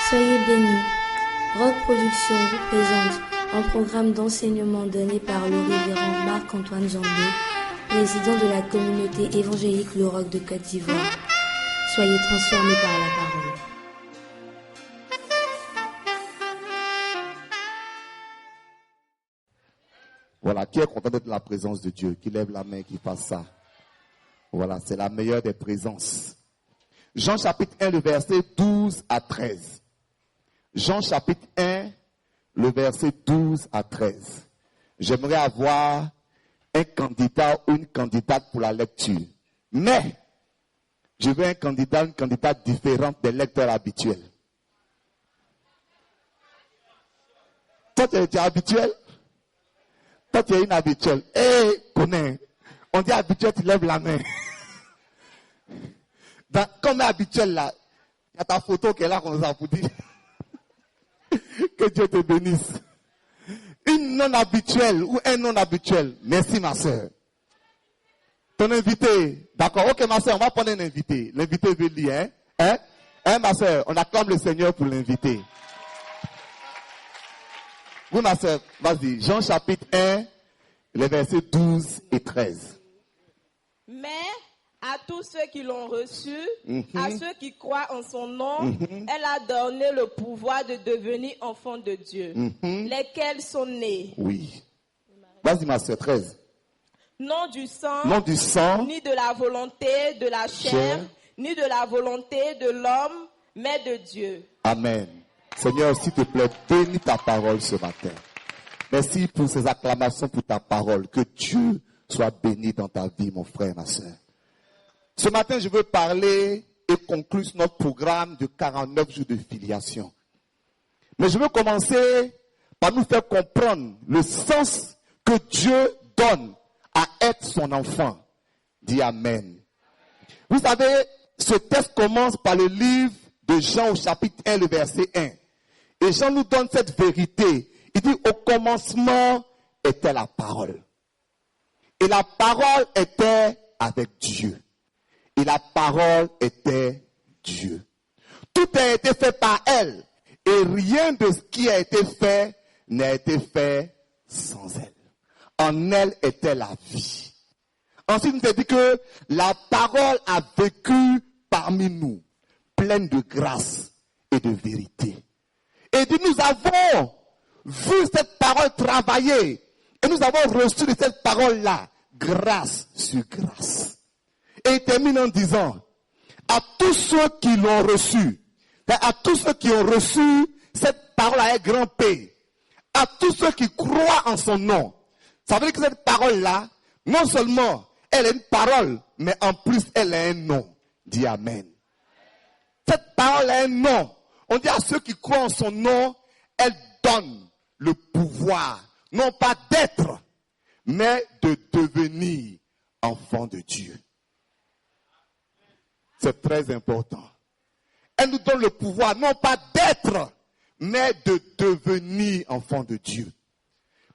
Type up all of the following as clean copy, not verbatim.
Soyez bénis. Rock Productions vous présente un programme d'enseignement donné par le révérend Marc-Antoine Jambé, président de la communauté évangélique Le Roc de Côte d'Ivoire. Soyez transformés par la parole. Voilà, qui est content d'être dans la présence de Dieu, qui lève la main, qui fasse ça. Voilà, c'est la meilleure des présences. Jean chapitre 1, le verset 12 à 13. Jean chapitre 1, le verset 12 à 13. J'aimerais avoir un candidat ou une candidate pour la lecture. Mais, je veux un candidat, une candidate différente des lecteurs habituels. Toi, tu es habituel? Toi, tu es inhabituel. Connais. On dit habituel, tu lèves la main. Comme habituel là, il y a ta photo qui est là comme ça pour dire que Dieu te bénisse. Une non habituelle ou un non habituel. Merci ma soeur. Ton invité. D'accord, ok ma soeur, on va prendre un invité. L'invité veut lire, hein? Ma soeur, on acclame le Seigneur pour l'invité. Oui ma soeur, vas-y. Jean chapitre 1, les versets 12 et 13. Mais à tous ceux qui l'ont reçu, à ceux qui croient en son nom, elle a donné le pouvoir de devenir enfants de Dieu, lesquels sont nés. Oui. Vas-y ma soeur, 13. Non du sang, ni de la volonté de la chair, ni de la volonté de l'homme, mais de Dieu. Amen. Seigneur, s'il te plaît, bénis ta parole ce matin. Merci pour ces acclamations pour ta parole. Que Dieu soit béni dans ta vie, mon frère, ma soeur. Ce matin, je veux parler et conclure notre programme de 49 jours de filiation. Mais je veux commencer par nous faire comprendre le sens que Dieu donne à être son enfant. Dis Amen. Vous savez, ce texte commence par le livre de Jean au chapitre 1, le verset 1. Et Jean nous donne cette vérité. Il dit, au commencement était la parole. Et la parole était avec Dieu. Et la parole était Dieu. Tout a été fait par elle. Et rien de ce qui a été fait n'a été fait sans elle. En elle était la vie. Ensuite, il nous a dit que la parole a vécu parmi nous, pleine de grâce et de vérité. Et il dit, nous avons vu cette parole travailler. Et nous avons reçu de cette parole-là, grâce sur grâce. Et il termine en disant, à tous ceux qui l'ont reçu, à tous ceux qui ont reçu cette parole avec grand P, à tous ceux qui croient en son nom, ça veut dire que cette parole-là, non seulement elle est une parole, mais en plus elle est un nom. Dis Amen. Cette parole est un nom. On dit à ceux qui croient en son nom, elle donne le pouvoir, non pas d'être, mais de devenir enfant de Dieu. C'est très important. Elle nous donne le pouvoir, non pas d'être, mais de devenir enfant de Dieu.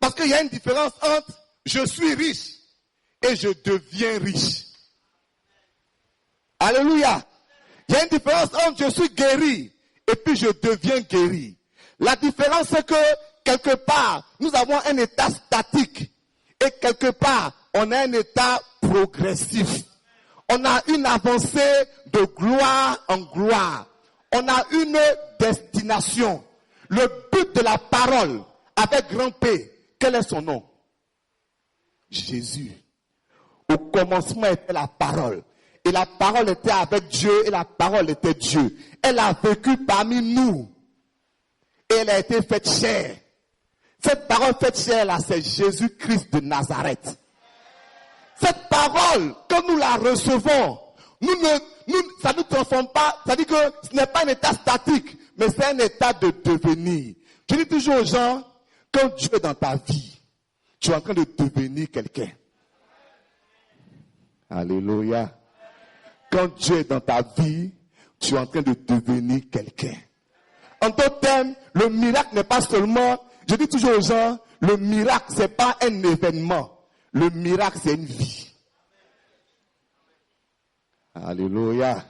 Parce qu'il y a une différence entre je suis riche et je deviens riche. Alléluia. Il y a une différence entre je suis guéri et puis je deviens guéri. La différence c'est que quelque part, nous avons un état statique et quelque part, on a un état progressif. On a une avancée de gloire en gloire. On a une destination. Le but de la parole, avec grand P, quel est son nom? Jésus. Au commencement était la parole. Et la parole était avec Dieu et la parole était Dieu. Elle a vécu parmi nous. Et elle a été faite chair. Cette parole faite chair là, c'est Jésus-Christ de Nazareth. Cette parole, quand nous la recevons, ça ne nous transforme pas. Ça dit que ce n'est pas un état statique, mais c'est un état de devenir. Je dis toujours aux gens, quand Dieu est dans ta vie, tu es en train de devenir quelqu'un. Alléluia. Quand Dieu est dans ta vie, tu es en train de devenir quelqu'un. En d'autres termes, le miracle n'est pas seulement, je dis toujours aux gens, le miracle, c'est pas un événement. Le miracle, c'est une vie. Alléluia.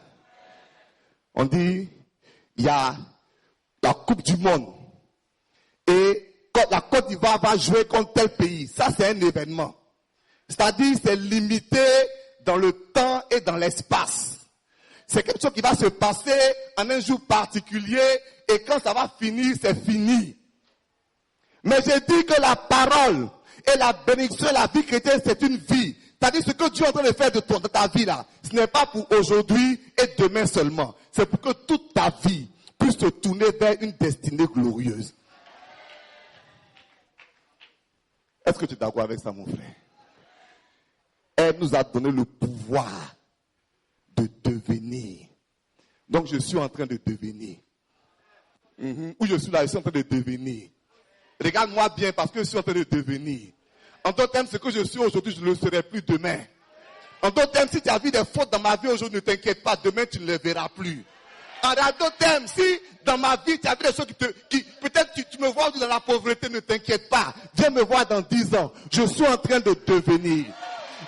On dit, il y a la Coupe du Monde et quand la Côte d'Ivoire va jouer contre tel pays, ça c'est un événement. C'est-à-dire c'est limité dans le temps et dans l'espace. C'est quelque chose qui va se passer en un jour particulier et quand ça va finir, c'est fini. Mais je dis que la parole et la bénédiction et la vie chrétienne, c'est une vie. C'est-à-dire ce que Dieu est en train de faire de ta vie là, ce n'est pas pour aujourd'hui et demain seulement. C'est pour que toute ta vie puisse se tourner vers une destinée glorieuse. Est-ce que tu es d'accord avec ça, mon frère? Elle nous a donné le pouvoir de devenir. Donc je suis en train de devenir. Où je suis là, je suis en train de devenir. Regarde-moi bien parce que je suis en train de devenir. En d'autres termes, ce que je suis aujourd'hui, je ne le serai plus demain. En d'autres termes, si tu as vu des fautes dans ma vie aujourd'hui, ne t'inquiète pas, demain tu ne les verras plus. En d'autres termes, si dans ma vie tu as vu des choses qui peut-être tu me vois dans la pauvreté, ne t'inquiète pas. Viens me voir dans 10 ans. Je suis en train de devenir.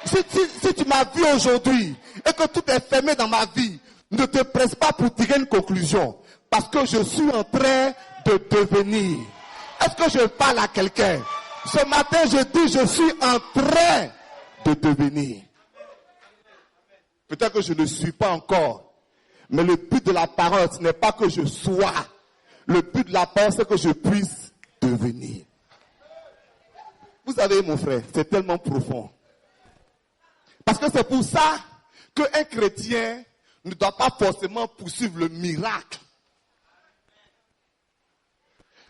Si tu m'as vu aujourd'hui et que tout est fermé dans ma vie, ne te presse pas pour tirer une conclusion. Parce que je suis en train de devenir. Est-ce que je parle à quelqu'un? Ce matin, je dis, je suis en train de devenir. Peut-être que je ne suis pas encore. Mais le but de la parole, ce n'est pas que je sois. Le but de la parole, c'est que je puisse devenir. Vous savez, mon frère, c'est tellement profond. Parce que c'est pour ça qu'un chrétien ne doit pas forcément poursuivre le miracle.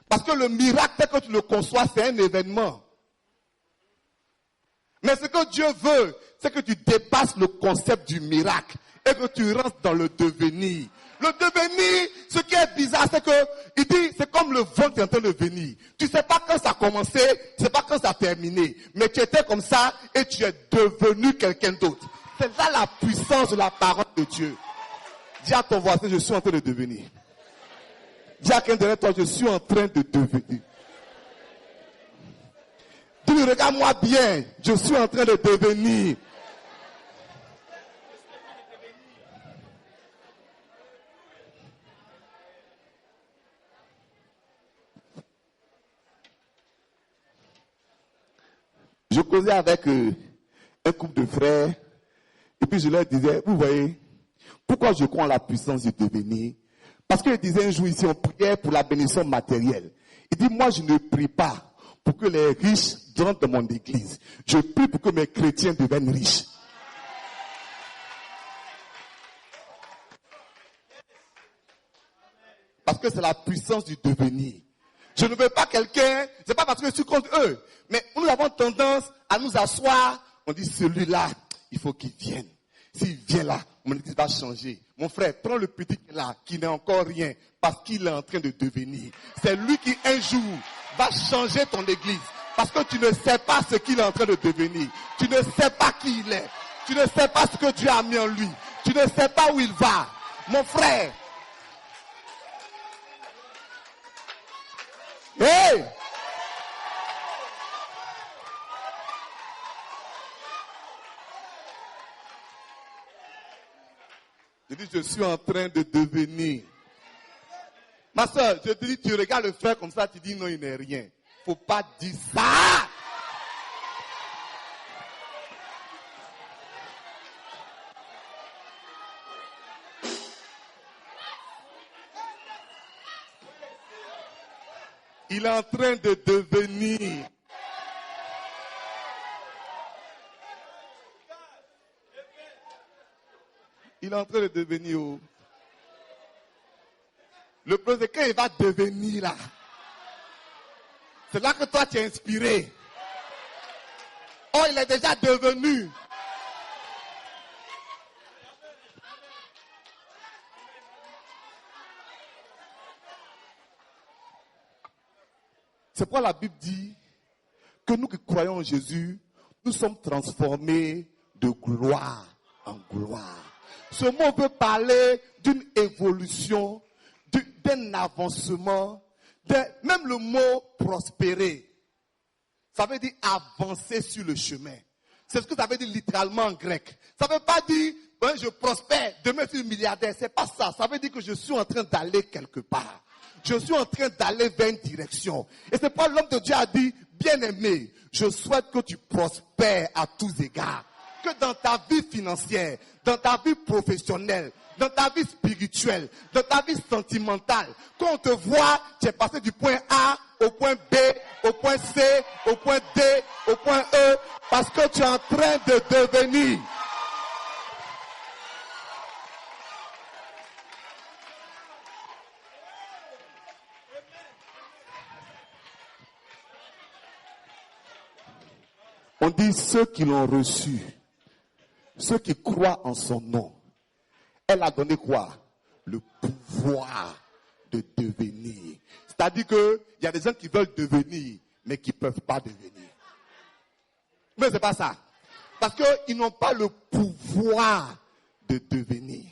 Parce que le miracle, tel que tu le conçois, c'est un événement. Mais ce que Dieu veut, c'est que tu dépasses le concept du miracle et que tu rentres dans le devenir. Le devenir, ce qui est bizarre, c'est que il dit, c'est comme le vent qui est en train de venir. Tu ne sais pas quand ça a commencé, tu ne sais pas quand ça a terminé. Mais tu étais comme ça et tu es devenu quelqu'un d'autre. C'est là la puissance de la parole de Dieu. Dis à ton voisin, je suis en train de devenir. Dis à quelqu'un derrière toi, je suis en train de devenir. Dis-lui, regarde-moi bien, je suis en train de devenir. Je causais avec un couple de frères et puis je leur disais, vous voyez, pourquoi je crois en la puissance du devenir? Parce qu'il disait un jour ici, on priait pour la bénédiction matérielle. Il dit, moi je ne prie pas pour que les riches rentrent dans mon église. Je prie pour que mes chrétiens deviennent riches. Parce que c'est la puissance du devenir. Je ne veux pas quelqu'un, c'est pas parce que je suis contre eux, mais nous avons tendance à nous asseoir, on dit celui-là, il faut qu'il vienne. S'il vient là, mon église va changer. Mon frère, prends le petit là, qui n'est encore rien, parce qu'il est en train de devenir. C'est lui qui un jour va changer ton église, parce que tu ne sais pas ce qu'il est en train de devenir. Tu ne sais pas qui il est. Tu ne sais pas ce que Dieu a mis en lui. Tu ne sais pas où il va. Mon frère, hey! Je dis, je suis en train de devenir. Ma soeur, je te dis, tu regardes le frère comme ça, tu dis, non, il n'est rien. Faut pas dire ça. Il est en train de devenir. Il est en train de devenir. Le problème, c'est quand il va devenir là. C'est là que toi tu es inspiré. Oh, il est déjà devenu. C'est pourquoi la Bible dit que nous qui croyons en Jésus, nous sommes transformés de gloire en gloire. Ce mot veut parler d'une évolution, d'un avancement, même le mot prospérer. Ça veut dire avancer sur le chemin. C'est ce que ça veut dire littéralement en grec. Ça ne veut pas dire je prospère, demain je suis milliardaire. C'est pas ça. Ça veut dire que je suis en train d'aller quelque part. je suis en train d'aller vers une direction. Et c'est pourquoi l'homme de Dieu a dit, bien-aimé, je souhaite que tu prospères à tous égards. Que dans ta vie financière, dans ta vie professionnelle, dans ta vie spirituelle, dans ta vie sentimentale, quand on te voit, tu es passé du point A au point B, au point C, au point D, au point E, parce que tu es en train de devenir. On dit ceux qui l'ont reçu, ceux qui croient en son nom. Elle a donné quoi? Le pouvoir de devenir. C'est-à-dire qu'il y a des gens qui veulent devenir, mais qui ne peuvent pas devenir. Mais ce n'est pas ça. Parce qu'ils n'ont pas le pouvoir de devenir.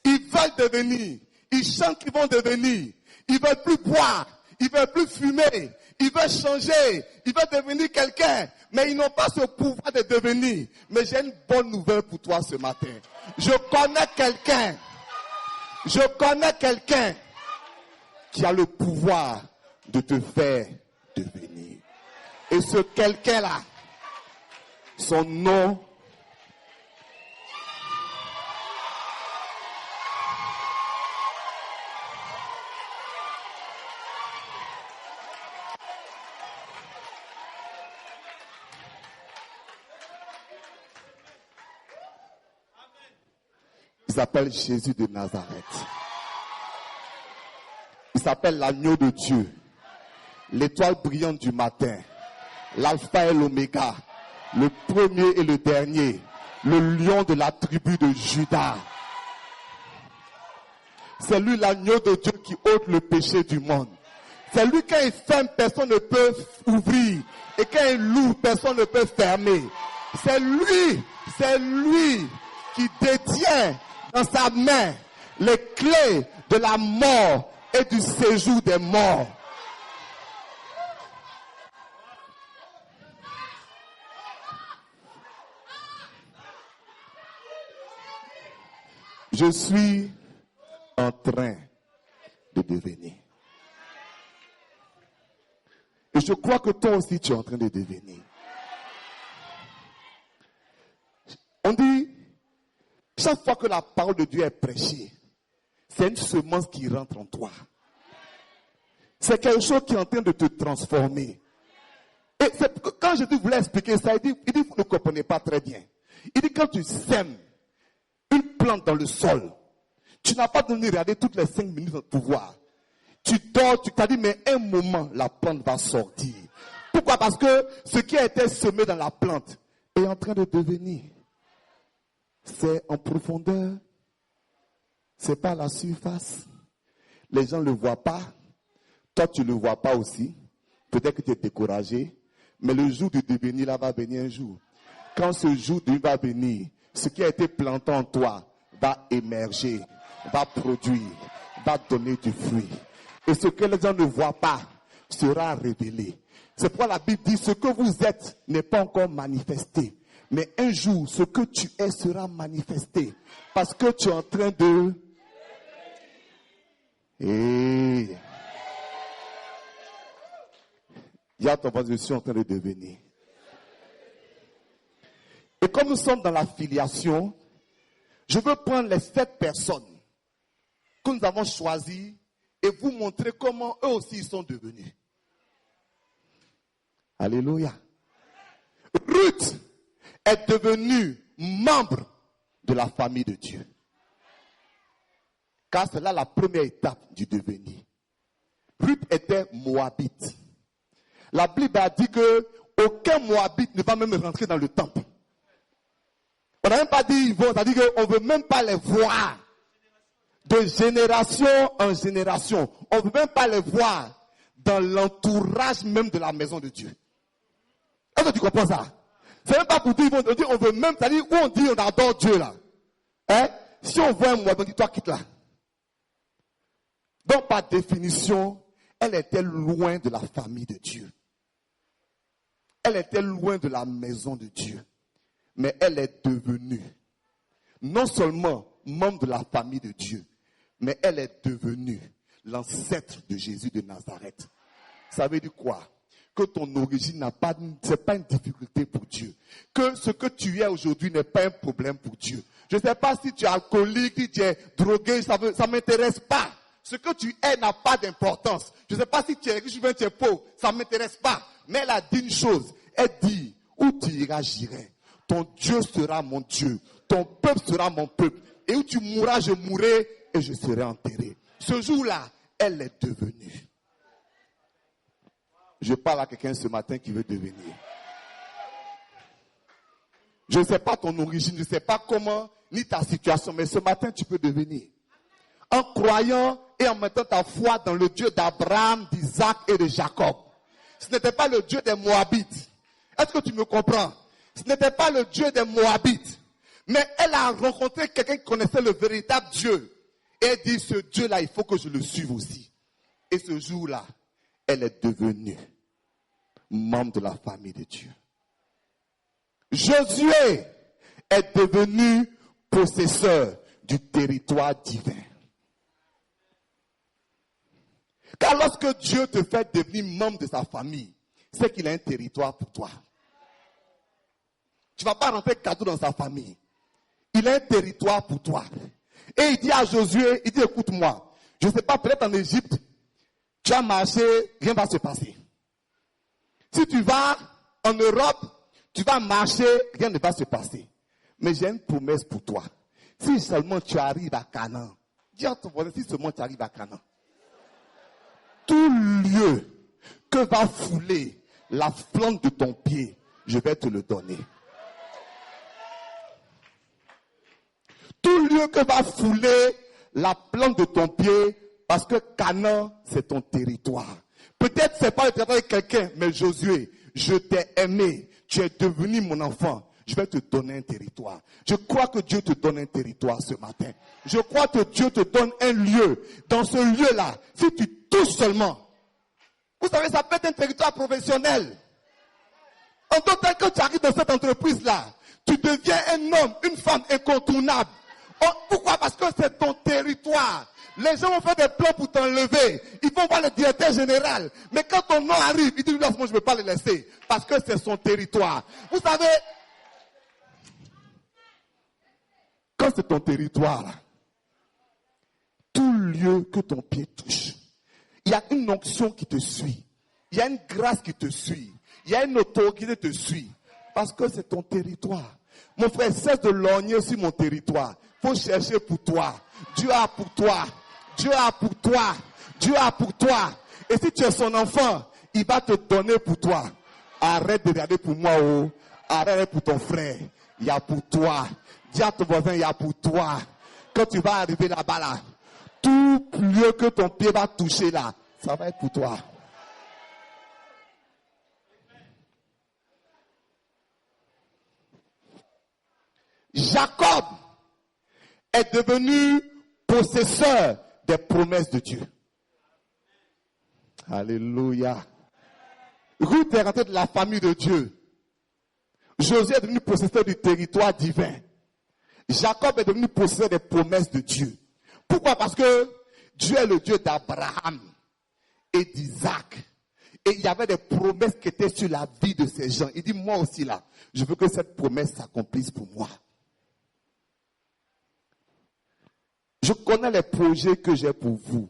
Ils veulent devenir. Ils chantent qu'ils vont devenir. Ils ne veulent plus boire. Ils ne veulent plus fumer. Ils veulent changer. Ils veulent devenir quelqu'un. Mais ils n'ont pas ce pouvoir de devenir. Mais j'ai une bonne nouvelle pour toi ce matin. Je connais quelqu'un qui a le pouvoir de te faire devenir. Et ce quelqu'un-là, son nom, il s'appelle Jésus de Nazareth. Il s'appelle l'agneau de Dieu, l'étoile brillante du matin, l'alpha et l'oméga, le premier et le dernier, le lion de la tribu de Juda. C'est lui l'agneau de Dieu qui ôte le péché du monde. C'est lui, quand il ferme, personne ne peut ouvrir. Et quand il ouvre, personne ne peut fermer. C'est lui qui détient dans sa main les clés de la mort et du séjour des morts. Je suis en train de devenir. Et je crois que toi aussi tu es en train de devenir. On dit, chaque fois que la parole de Dieu est prêchée, c'est une semence qui rentre en toi. C'est quelque chose qui est en train de te transformer. Et quand Jésus voulait expliquer ça, il dit, vous ne comprenez pas très bien. Il dit, quand tu sèmes une plante dans le sol, tu n'as pas besoin de regarder toutes les 5 minutes pour voir. Tu dors, tu t'as dit, mais un moment, la plante va sortir. Pourquoi? Parce que ce qui a été semé dans la plante est en train de devenir. C'est en profondeur. C'est pas à la surface. Les gens ne le voient pas. Toi, tu ne le vois pas aussi. Peut-être que tu es découragé. Mais le jour du devenir, là, va venir un jour. Quand ce jour va venir, ce qui a été planté en toi va émerger, va produire, va donner du fruit. Et ce que les gens ne voient pas sera révélé. C'est pourquoi la Bible dit, ce que vous êtes n'est pas encore manifesté. Mais un jour, ce que tu es sera manifesté. Parce que tu es en train de... Et... Il y a ton voisin, je suis en train de devenir. Et comme nous sommes dans la filiation, je veux prendre les 7 personnes que nous avons choisies et vous montrer comment eux aussi ils sont devenus. Alléluia. Ruth est devenue membre de la famille de Dieu. Car c'est là la première étape du devenir. Ruth était moabite. La Bible a dit que aucun moabite ne va même rentrer dans le temple. On n'a même pas dit ils vont, c'est-à-dire qu'on ne veut même pas les voir. De génération en génération. On ne veut même pas les voir dans l'entourage même de la maison de Dieu. Est-ce que tu comprends ça? C'est même pas pour dire, on dit, on veut même, c'est-à-dire où on dit on adore Dieu là. Hein? Si on voit un moabite, on dit toi quitte là. Donc par définition, elle était loin de la famille de Dieu. Elle était loin de la maison de Dieu. Mais elle est devenue, non seulement membre de la famille de Dieu, mais elle est devenue l'ancêtre de Jésus de Nazareth. Ça veut dire quoi? Que ton origine c'est pas une difficulté pour Dieu. Que ce que tu es aujourd'hui n'est pas un problème pour Dieu. Je ne sais pas si tu es alcoolique, si tu es drogué, ça m'intéresse pas. Ce que tu es n'a pas d'importance. Je ne sais pas si tu es riche ou bien tu es pauvre, ça m'intéresse pas. Mais elle a dit une chose, elle dit, où tu iras, j'irai. Ton Dieu sera mon Dieu. Ton peuple sera mon peuple. Et où tu mourras, je mourrai et je serai enterré. Ce jour-là, elle est devenue. Je parle à quelqu'un ce matin qui veut devenir. Je ne sais pas ton origine, je ne sais pas comment, ni ta situation, mais ce matin, tu peux devenir. En croyant et en mettant ta foi dans le Dieu d'Abraham, d'Isaac et de Jacob. Ce n'était pas le Dieu des Moabites. Est-ce que tu me comprends? Ce n'était pas le Dieu des Moabites. Mais elle a rencontré quelqu'un qui connaissait le véritable Dieu. Et elle dit, ce Dieu-là, il faut que je le suive aussi. Et ce jour-là, elle est devenue membre de la famille de Dieu. Josué est devenu possesseur du territoire divin. Car lorsque Dieu te fait devenir membre de sa famille, c'est qu'il a un territoire pour toi. Tu ne vas pas rentrer cadeau dans sa famille. Il a un territoire pour toi. Et il dit à Josué, il dit, écoute-moi, je ne sais pas, peut-être en Égypte, tu as marché, rien ne va se passer. Si tu vas en Europe, tu vas marcher, rien ne va se passer. Mais j'ai une promesse pour toi. Si seulement tu arrives à Canaan, dis à ton voisin, si seulement tu arrives à Canaan, tout lieu que va fouler la plante de ton pied, je vais te le donner. Tout lieu que va fouler la plante de ton pied, parce que Canaan, c'est ton territoire. Peut-être c'est pas le territoire de quelqu'un, mais Josué, je t'ai aimé, tu es devenu mon enfant. Je vais te donner un territoire. Je crois que Dieu te donne un territoire ce matin. Je crois que Dieu te donne un lieu. Dans ce lieu-là, si tu touches seulement, vous savez, ça peut être un territoire professionnel. En d'autres temps, quand tu arrives dans cette entreprise-là, tu deviens un homme, une femme incontournable. Pourquoi? Parce que c'est ton territoire. Les gens vont faire des plans pour t'enlever. Ils vont voir le directeur général. Mais quand ton nom arrive, ils disent, moi, je ne veux pas le laisser. Parce que c'est son territoire. Vous savez, quand c'est ton territoire, là, tout lieu que ton pied touche, il y a une onction qui te suit. Il y a une grâce qui te suit. Il y a une autorité qui te suit. Parce que c'est ton territoire. Mon frère, cesse de lorgner sur mon territoire. Il faut chercher pour toi. Dieu a pour toi. Dieu a pour toi. Dieu a pour toi. Et si tu es son enfant, il va te donner pour toi. Arrête de regarder pour moi, oh. Arrête pour ton frère. Il y a pour toi. Dis à ton voisin, il y a pour toi. Quand tu vas arriver là-bas, là, tout lieu que ton pied va toucher là, ça va être pour toi. Jacob est devenu possesseur des promesses de Dieu. Alléluia. Ruth est rentrée de la famille de Dieu. Josué est devenu possesseur du territoire divin. Jacob est devenu possesseur des promesses de Dieu. Pourquoi? Parce que Dieu est le Dieu d'Abraham et d'Isaac. Et il y avait des promesses qui étaient sur la vie de ces gens. Il dit, moi aussi là, je veux que cette promesse s'accomplisse pour moi. Je connais les projets que j'ai pour vous.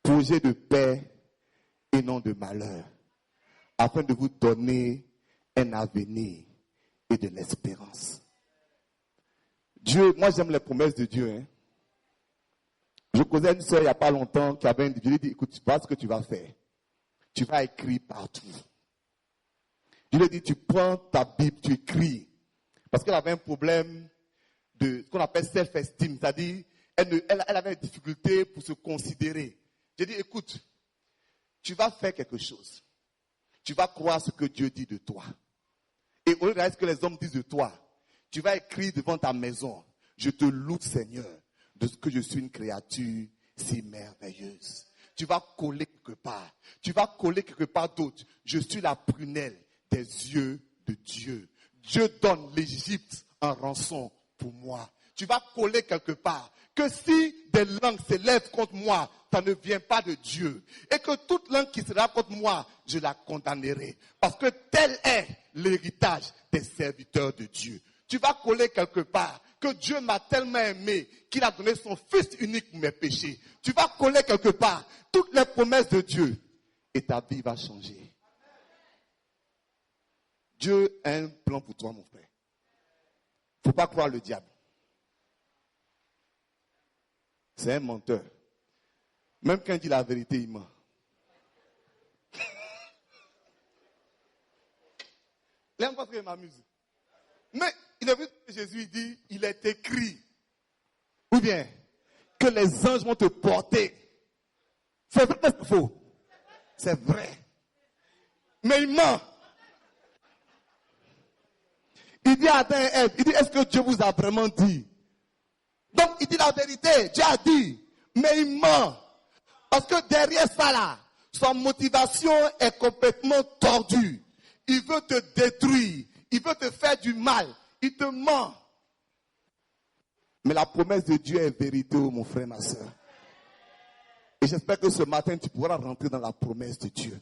Projets de paix et non de malheur. Afin de vous donner un avenir et de l'espérance. Dieu, moi j'aime les promesses de Dieu. Hein. Je connais une soeur il n'y a pas longtemps qui avait dit, écoute, voilà ce que tu vas faire. Tu vas écrire partout. Je lui ai dit, tu prends ta Bible, tu écris. Parce qu'elle avait un problème de ce qu'on appelle self-esteem. C'est-à-dire, elle avait des difficultés pour se considérer. J'ai dit, écoute, tu vas faire quelque chose. Tu vas croire ce que Dieu dit de toi. Et au lieu de ce que les hommes disent de toi, tu vas écrire devant ta maison, je te loue, Seigneur, de ce que je suis une créature si merveilleuse. Tu vas coller quelque part. Tu vas coller quelque part d'autre. Je suis la prunelle des yeux de Dieu. Dieu donne l'Égypte en rançon pour moi. Tu vas coller quelque part que si des langues s'élèvent contre moi, ça ne vient pas de Dieu. Et que toute langue qui sera contre moi, je la condamnerai. Parce que tel est l'héritage des serviteurs de Dieu. Tu vas coller quelque part que Dieu m'a tellement aimé qu'il a donné son Fils unique pour mes péchés. Tu vas coller quelque part toutes les promesses de Dieu et ta vie va changer. Dieu a un plan pour toi, mon frère. Il ne faut pas croire le diable. C'est un menteur. Même quand il dit la vérité, il ment. L'aime pas qu'il m'amuse. Mais il a vu que Jésus dit, il est écrit. Ou bien, que les anges vont te porter. C'est vrai ou c'est faux? C'est vrai. Mais il ment. Il dit à Adam et Ève, il dit, est-ce que Dieu vous a vraiment dit? Donc, il dit la vérité. Dieu a dit. Mais il ment. Parce que derrière ça là, son motivation est complètement tordue. Il veut te détruire. Il veut te faire du mal. Il te ment. Mais la promesse de Dieu est vérité, mon frère, ma soeur. Et j'espère que ce matin, tu pourras rentrer dans la promesse de Dieu.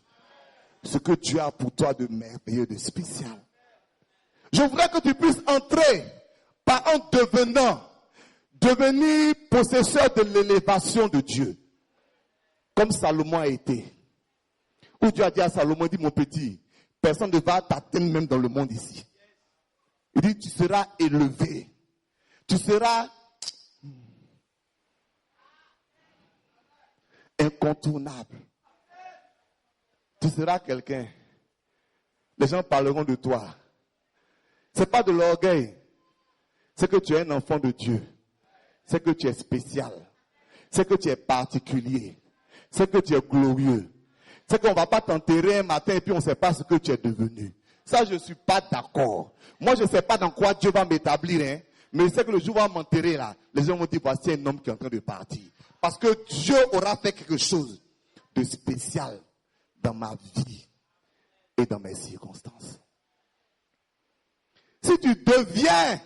Ce que Dieu a pour toi de merveilleux, de spécial. Je voudrais que tu puisses entrer par en devenir possesseur de l'élévation de Dieu. Comme Salomon a été. Où Dieu a dit à Salomon, il dit, mon petit, personne ne va t'atteindre même dans le monde ici. Il dit, tu seras élevé. Tu seras incontournable. Tu seras quelqu'un. Les gens parleront de toi. Ce n'est pas de l'orgueil. C'est que tu es un enfant de Dieu. C'est que tu es spécial. C'est que tu es particulier. C'est que tu es glorieux. C'est qu'on ne va pas t'enterrer un matin et puis on ne sait pas ce que tu es devenu. Ça, je ne suis pas d'accord. Moi, je ne sais pas dans quoi Dieu va m'établir. Mais je sais que le jour où on va m'enterrer là, les gens vont dire, voici un homme qui est en train de partir. Parce que Dieu aura fait quelque chose de spécial dans ma vie et dans mes circonstances. Si tu deviens,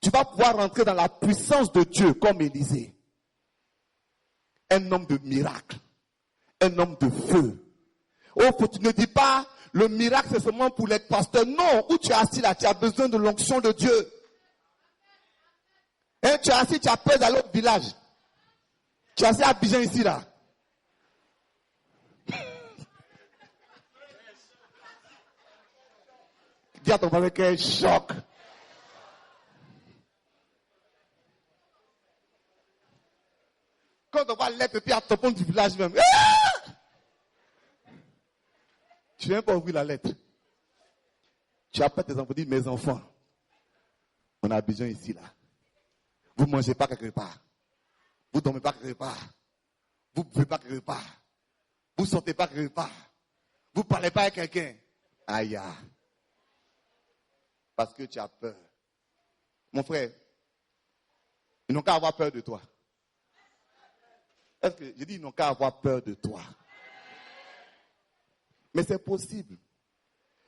tu vas pouvoir rentrer dans la puissance de Dieu comme Élisée. Un homme de miracle. Un homme de feu. Oh, tu ne dis pas, le miracle c'est seulement pour les pasteurs. Non, où tu es assis là, tu as besoin de l'onction de Dieu. Et tu es assis, tu as peur d'aller au village. Tu es assis à Abidjan ici là. Dis à ton frère qu'il y a un choc. Quand on va l'être, puis à ton point du village même. Tu viens pas ouvrir la lettre. Tu appelles tes enfants, dis, mes enfants, on a besoin ici là. Vous ne mangez pas quelque part. Vous ne dormez pas quelque part. Vous ne buvez pas quelque part. Vous ne sortez pas quelque part. Vous ne parlez pas avec quelqu'un. Aïe. Parce que tu as peur. Mon frère, ils n'ont qu'à avoir peur de toi. Est-ce que je dis ils n'ont qu'à avoir peur de toi? Mais c'est possible.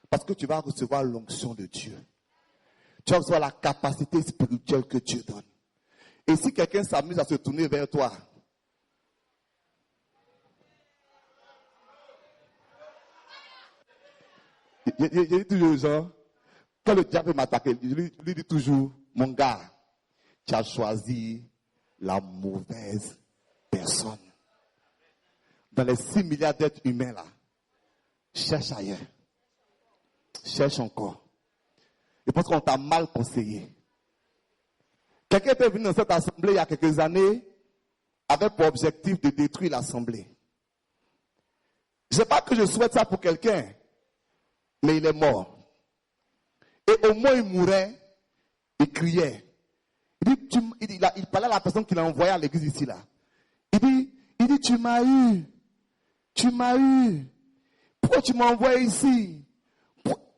Parce que tu vas recevoir l'onction de Dieu. Tu vas recevoir la capacité spirituelle que Dieu donne. Et si quelqu'un s'amuse à se tourner vers toi, je dis toujours aux gens, quand le diable m'attaque, je lui dis toujours, mon gars, tu as choisi la mauvaise personne. Dans les 6 milliards d'êtres humains là, cherche ailleurs. Cherche encore. Je pense qu'on t'a mal conseillé. Quelqu'un était venu dans cette assemblée il y a quelques années avec pour objectif de détruire l'assemblée. Je ne sais pas que je souhaite ça pour quelqu'un, mais il est mort. Et au moins il mourait, il criait. Il parlait à la personne qui l'a envoyé à l'église ici là. Il dit, tu m'as eu. Pourquoi tu m'as envoyé ici?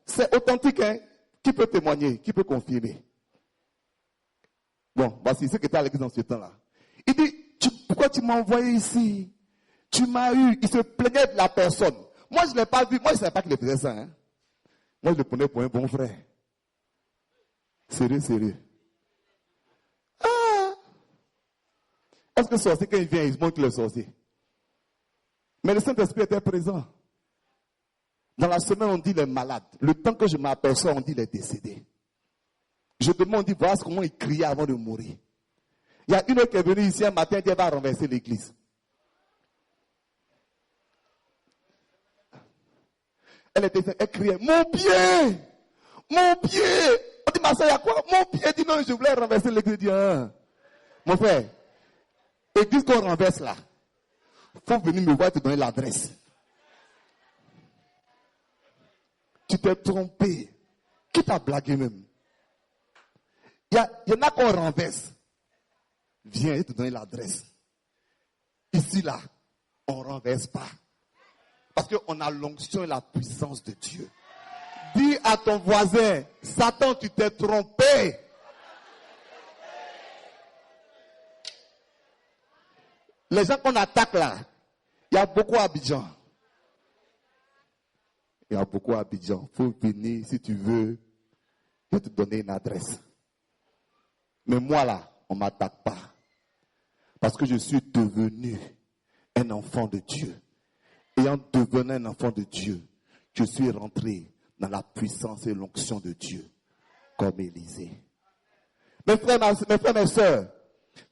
C'est authentique, hein? Qui peut témoigner? Qui peut confirmer? Bon, voici ceux qui étaient à l'église dans ce temps-là. Il dit, pourquoi tu m'as envoyé ici? Tu m'as eu. Il se plaignait de la personne. Moi, je ne l'ai pas vu. Moi, je ne savais pas qu'il faisait ça. Hein? Moi, je le prenais pour un bon frère. Sérieux. Parce que le sorcier, quand il vient, il montre le sorcier. Mais le Saint-Esprit était présent. Dans la semaine, on dit les malades. Le temps que je m'aperçois, on dit les décédés. Je demande, on dit, voilà comment il criait avant de mourir. Il y a une autre qui est venue ici un matin, elle va renverser l'église. Elle criait, mon pied! Mon pied! On dit, ma soeur, il y a quoi? Mon pied! Elle dit, non, je voulais renverser l'église. Elle dit, ah. Mon frère, l'église qu'on renverse là, il faut venir me voir et te donner l'adresse. Tu t'es trompé. Qui t'a blagué même? Il y en a qu'on renverse. Viens et te donner l'adresse. Ici, là, on ne renverse pas. Parce qu'on a l'onction et la puissance de Dieu. Dis à ton voisin, Satan, tu t'es trompé. Les gens qu'on attaque là, il y a beaucoup à Abidjan. Il y a beaucoup à Abidjan. Il faut venir si tu veux. Je vais te donner une adresse. Mais moi là, on ne m'attaque pas. Parce que je suis devenu un enfant de Dieu. Et en devenant un enfant de Dieu, je suis rentré dans la puissance et l'onction de Dieu, comme Élisée. Mes frères, mes sœurs,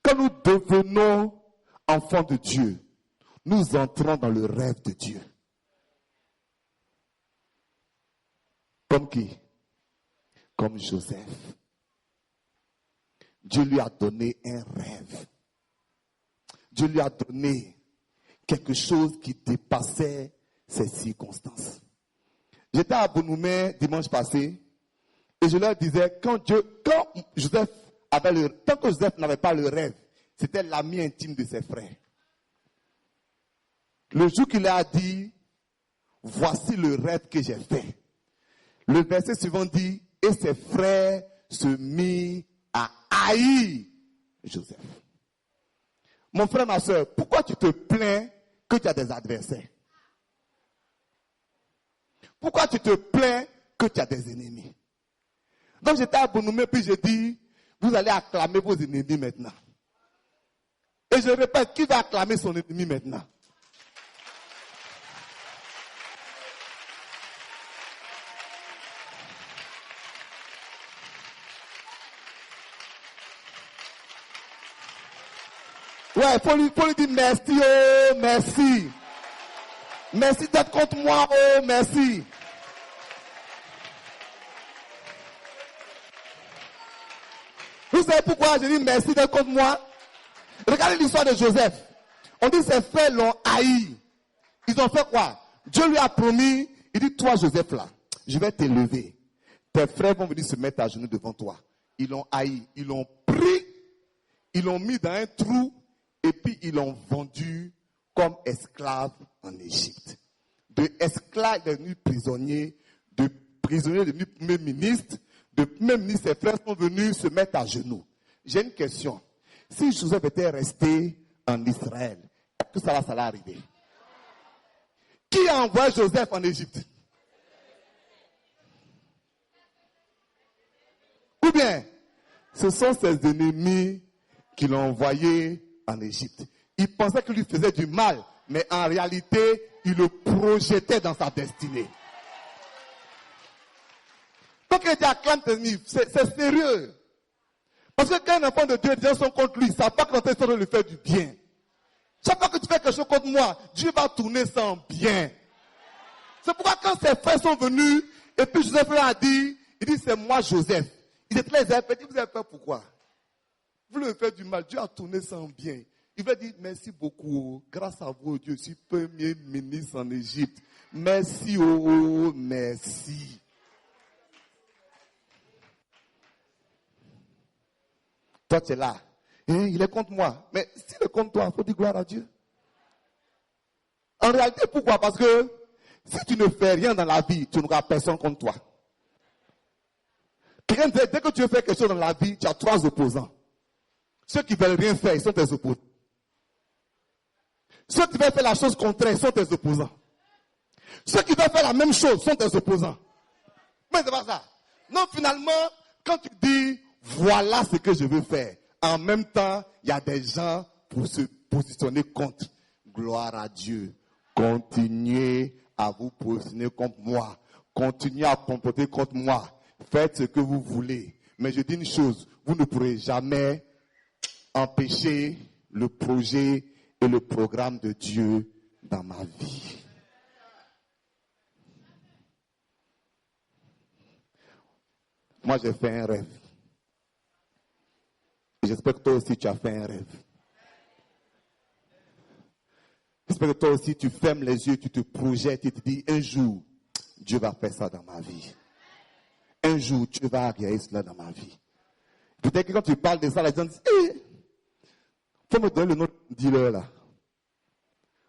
quand nous devenons enfants de Dieu, nous entrons dans le rêve de Dieu. Comme qui? Comme Joseph. Dieu lui a donné un rêve. Dieu lui a donné quelque chose qui dépassait ses circonstances. J'étais à Bonoumé dimanche passé et je leur disais, tant que Joseph n'avait pas le rêve, c'était l'ami intime de ses frères. Le jour qu'il a dit, voici le rêve que j'ai fait. Le verset suivant dit, et ses frères se mirent à haïr Joseph. Mon frère, ma soeur, pourquoi tu te plains que tu as des adversaires? Pourquoi tu te plains que tu as des ennemis? Donc j'étais à Bonoumé, puis j'ai dit, vous allez acclamer vos ennemis maintenant. Et je répète, qui va acclamer son ennemi maintenant? Ouais, il faut lui dire merci, oh, merci. Merci d'être contre moi, oh, merci. Vous savez pourquoi je dis merci d'être contre moi? Regardez l'histoire de Joseph. On dit ses frères l'ont haï. Ils ont fait quoi? Dieu lui a promis, il dit, toi Joseph là, je vais t'élever. Tes frères vont venir se mettre à genoux devant toi. Ils l'ont haï, ils l'ont pris, ils l'ont mis dans un trou et puis ils l'ont vendu comme esclave en Égypte. De esclave devenu prisonnier, de prisonnier devenu premier ministre, de premier ministre, ses frères sont venus se mettre à genoux. J'ai une question. Si Joseph était resté en Israël, est-ce que ça allait arriver? Qui a envoyé Joseph en Égypte? Ou bien, ce sont ses ennemis qui l'ont envoyé en Égypte. Il pensait qu'il lui faisait du mal, mais en réalité, il le projetait dans sa destinée. Donc il dit acclame tes ennemis, c'est sérieux. Parce que quand un enfant de Dieu, les gens sont contre lui, ça ne va pas que notre lui fait du bien. Chaque fois que tu fais quelque chose contre moi, Dieu va tourner ça en bien. C'est pourquoi quand ses frères sont venus, et puis Joseph leur a dit, il dit c'est moi Joseph. Il était les a fait, vous avez fait pourquoi? Vous lui faites du mal, Dieu a tourné ça en bien. Il va dire merci beaucoup, grâce à vous Dieu, je suis premier ministre en Égypte. Merci, oh, merci. Toi tu es là, il est contre moi. Mais s'il est contre toi, il faut dire gloire à Dieu. En réalité, pourquoi? Parce que si tu ne fais rien dans la vie, tu n'auras personne contre toi. Quelqu'un dit, dès que tu veux faire quelque chose dans la vie, tu as 3 opposants. Ceux qui ne veulent rien faire, ils sont tes opposants. Ceux qui veulent faire la chose contraire, ils sont tes opposants. Ceux qui veulent faire la même chose sont tes opposants. Mais c'est pas ça. Non, finalement, quand tu dis, voilà ce que je veux faire, en même temps, il y a des gens pour se positionner contre. Gloire à Dieu. Continuez à vous positionner contre moi. Continuez à comporter contre moi. Faites ce que vous voulez. Mais je dis une chose, vous ne pourrez jamais empêcher le projet et le programme de Dieu dans ma vie. Moi, j'ai fait un rêve. J'espère que toi aussi, tu as fait un rêve. J'espère que toi aussi, tu fermes les yeux, tu te projettes et tu te dis, un jour, Dieu va faire ça dans ma vie. Un jour, Dieu va réaliser cela dans ma vie. Peut-être que quand tu parles de ça, les gens disent, faut me donner le nom de dealer là.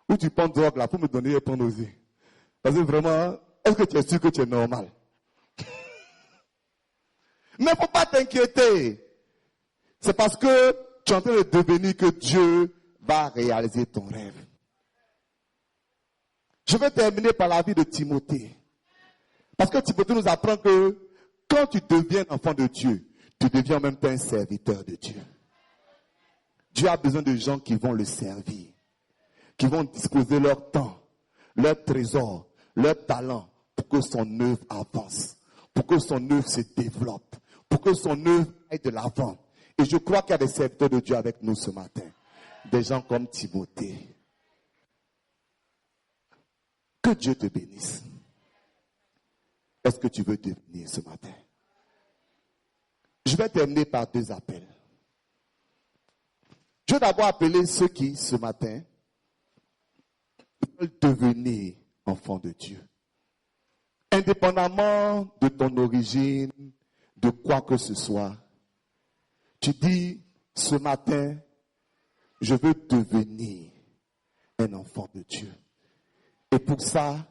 Ou tu prends drogue là, faut me donner et prendre aussi. Parce que vraiment, est-ce que tu es sûr que tu es normal? Mais il ne faut pas t'inquiéter. C'est parce que tu es en train de devenir que Dieu va réaliser ton rêve. Je vais terminer par la vie de Timothée. Parce que Timothée nous apprend que quand tu deviens enfant de Dieu, tu deviens en même temps un serviteur de Dieu. Dieu a besoin de gens qui vont le servir, qui vont disposer leur temps, leur trésor, leur talent pour que son œuvre avance, pour que son œuvre se développe, pour que son œuvre aille de l'avant. Et je crois qu'il y a des serviteurs de Dieu avec nous ce matin. Des gens comme Timothée. Que Dieu te bénisse. Est-ce que tu veux devenir ce matin? Je vais terminer par 2 appels. Je vais d'abord appeler ceux qui, ce matin, veulent devenir enfants de Dieu. Indépendamment de ton origine, de quoi que ce soit, tu dis, ce matin, je veux devenir un enfant de Dieu. Et pour ça,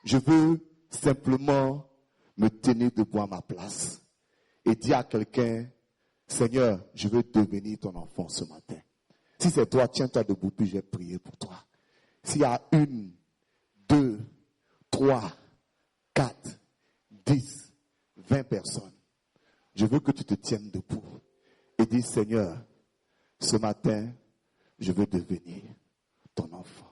je veux simplement me tenir debout à ma place et dire à quelqu'un, Seigneur, je veux devenir ton enfant ce matin. Si c'est toi, tiens-toi debout, puis je vais prier pour toi. S'il y a 1, 2, 3, 4, 10, 20 personnes, je veux que tu te tiennes debout et dis, Seigneur, ce matin, je veux devenir ton enfant.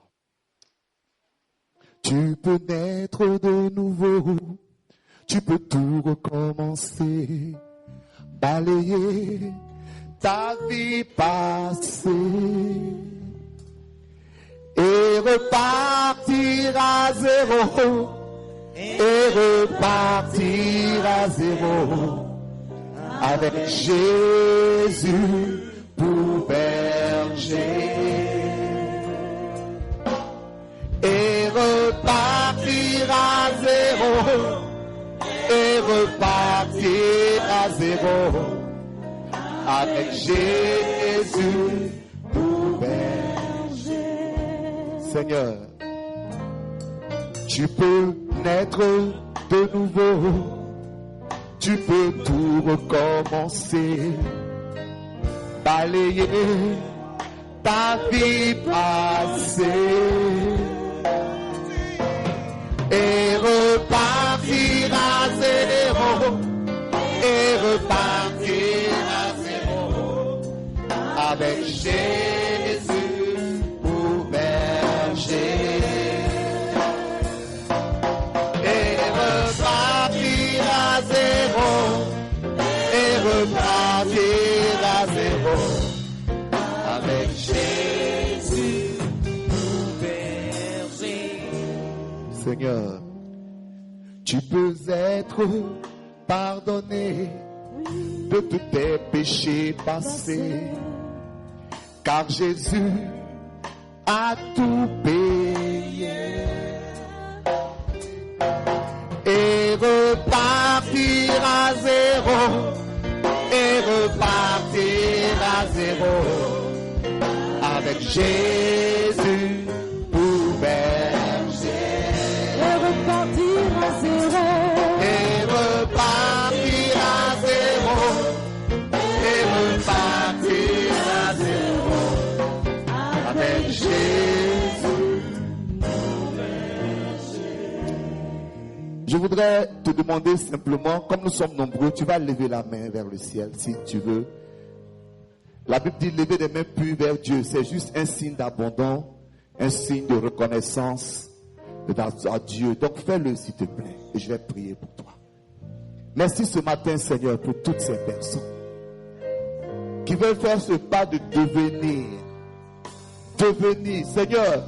Tu peux naître de nouveau, tu peux tout recommencer, balayer ta vie passée et repartir à zéro, et repartir à zéro avec Jésus pour berger. Et repartir à zéro, et repartir à zéro, avec Jésus pour berger. Seigneur, tu peux naître de nouveau, tu peux tout recommencer, balayer ta vie passée. Et repartir à zéro, et repartir à zéro, avec Jésus pour berger. Et repartir à zéro, et repartir à zéro, avec Jésus pour berger. Seigneur, tu peux être pardonné de tous tes péchés passés, car Jésus a tout payé. Et repartir à zéro, et repartir à zéro, avec Jésus pour berger. Et repartir à zéro, Et repartir à zéro, et repartir à zéro, avec Jésus pour berger. Je voudrais te demander simplement, comme nous sommes nombreux, tu vas lever la main vers le ciel si tu veux. La Bible dit lever des mains pures vers Dieu. C'est juste un signe d'abandon, un signe de reconnaissance à Dieu. Donc fais-le s'il te plaît. Et je vais prier pour toi. Merci ce matin, Seigneur, pour toutes ces personnes qui veulent faire ce pas de devenir. Devenir. Seigneur,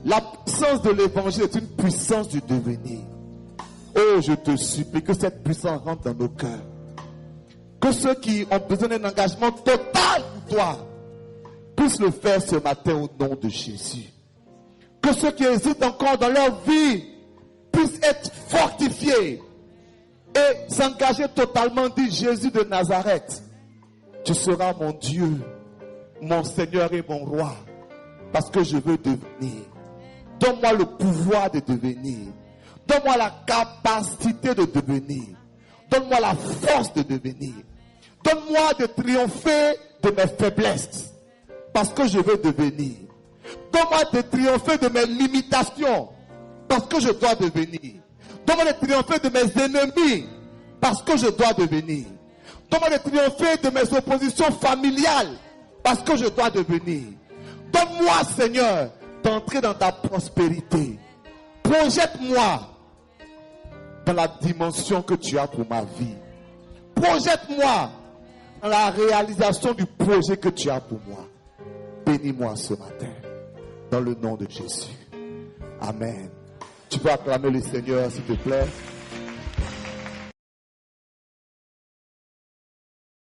la puissance de l'évangile est une puissance du devenir. Oh, je te supplie que cette puissance rentre dans nos cœurs. Que ceux qui ont besoin d'un engagement total pour toi puissent le faire ce matin au nom de Jésus. Que ceux qui hésitent encore dans leur vie puissent être fortifiés et s'engager totalement, dit Jésus de Nazareth. Tu seras mon Dieu, mon Seigneur et mon Roi, parce que je veux devenir. Donne-moi le pouvoir de devenir. Donne-moi la capacité de devenir. Donne-moi la force de devenir. Donne-moi de triompher de mes faiblesses, parce que je veux devenir. Donne-moi de triompher de mes limitations, parce que je dois devenir. Donne-moi de triompher de mes ennemis, parce que je dois devenir. Donne-moi de triompher de mes oppositions familiales, parce que je dois devenir. Donne-moi, Seigneur, d'entrer dans ta prospérité. Projette-moi dans la dimension que tu as pour ma vie. Projette-moi dans la réalisation du projet que tu as pour moi. Bénis-moi ce matin, dans le nom de Jésus. Amen. Tu peux acclamer le Seigneur, s'il te plaît.